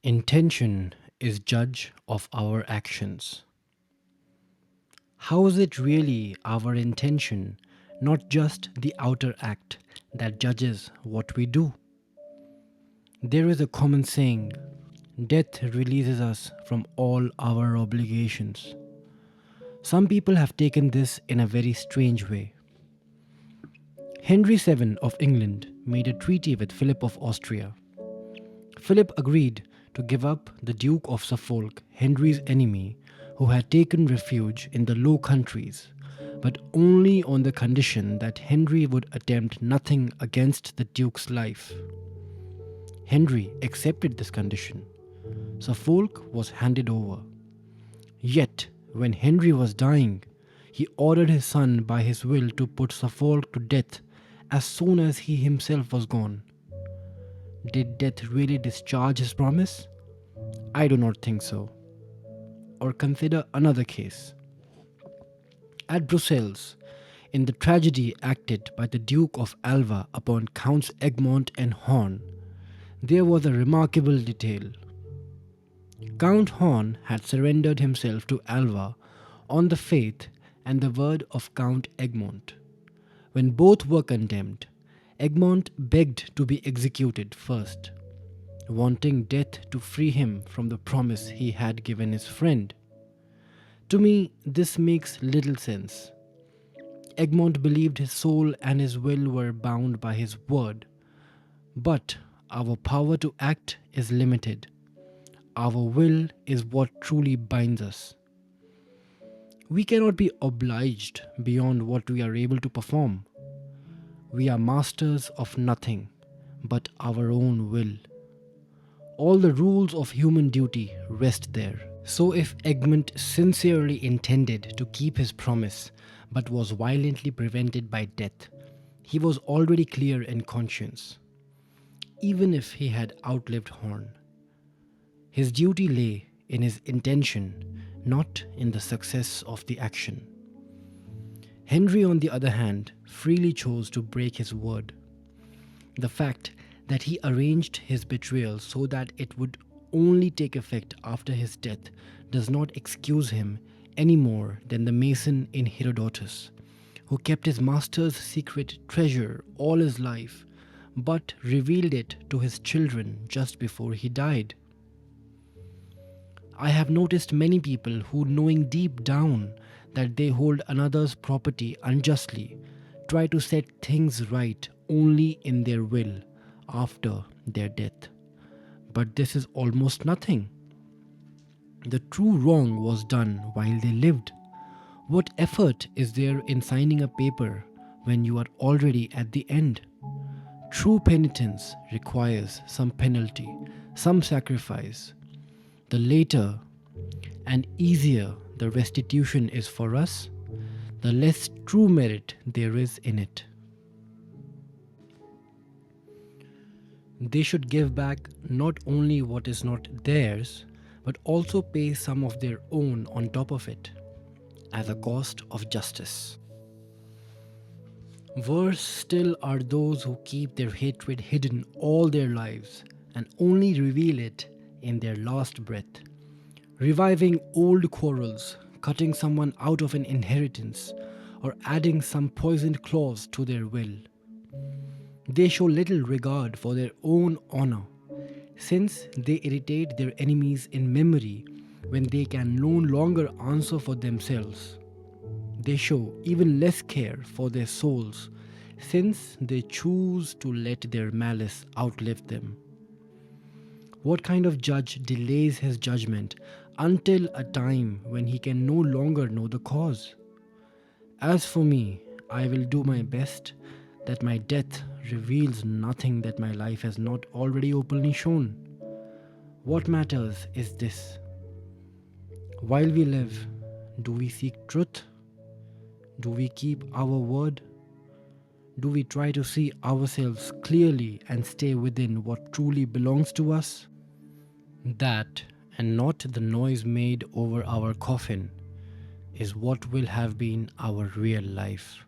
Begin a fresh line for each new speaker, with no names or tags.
Intention is judge of our actions. How is it really our intention, not just the outer act, that judges what we do? There is a common saying, death releases us from all our obligations. Some people have taken this in a very strange way. Henry VII of England made a treaty with Philip of Austria. Philip agreed to give up the Duke of Suffolk, Henry's enemy, who had taken refuge in the Low Countries, but only on the condition that Henry would attempt nothing against the Duke's life. Henry accepted this condition. Suffolk was handed over. Yet, when Henry was dying, he ordered his son by his will to put Suffolk to death as soon as he himself was gone. Did death really discharge his promise? I do not think so. Or consider another case. At Brussels, in the tragedy acted by the Duke of Alva upon Counts Egmont and Horn, there was a remarkable detail. Count Horn had surrendered himself to Alva on the faith and the word of Count Egmont. When both were condemned, Egmont begged to be executed first, wanting death to free him from the promise he had given his friend. To me, this makes little sense. Egmont believed his soul and his will were bound by his word. But our power to act is limited. Our will is what truly binds us. We cannot be obliged beyond what we are able to perform. We are masters of nothing but our own will. All the rules of human duty rest there. So if Egmont sincerely intended to keep his promise but was violently prevented by death, he was already clear in conscience, even if he had outlived Horn. His duty lay in his intention, not in the success of the action. Henry, on the other hand, freely chose to break his word. The fact that he arranged his betrayal so that it would only take effect after his death does not excuse him any more than the mason in Herodotus, who kept his master's secret treasure all his life, but revealed it to his children just before he died. I have noticed many people who, knowing deep down that they hold another's property unjustly, try to set things right only in their will after their death. But this is almost nothing. The true wrong was done while they lived. What effort is there in signing a paper when you are already at the end? True penitence requires some penalty, some sacrifice. The later and easier the restitution is for us, the less true merit there is in it. They should give back not only what is not theirs, but also pay some of their own on top of it, as a cost of justice. Worse still are those who keep their hatred hidden all their lives and only reveal it in their last breath, reviving old quarrels, cutting someone out of an inheritance, or adding some poisoned clause to their will. They show little regard for their own honor, since they irritate their enemies in memory when they can no longer answer for themselves. They show even less care for their souls, since they choose to let their malice outlive them. What kind of judge delays his judgment until a time when he can no longer know the cause? As for me, I will do my best that my death reveals nothing that my life has not already openly shown. What matters is this: while we live, do we seek truth? Do we keep our word? Do we try to see ourselves clearly and stay within what truly belongs to us? That, and not the noise made over our coffin, is what will have been our real life.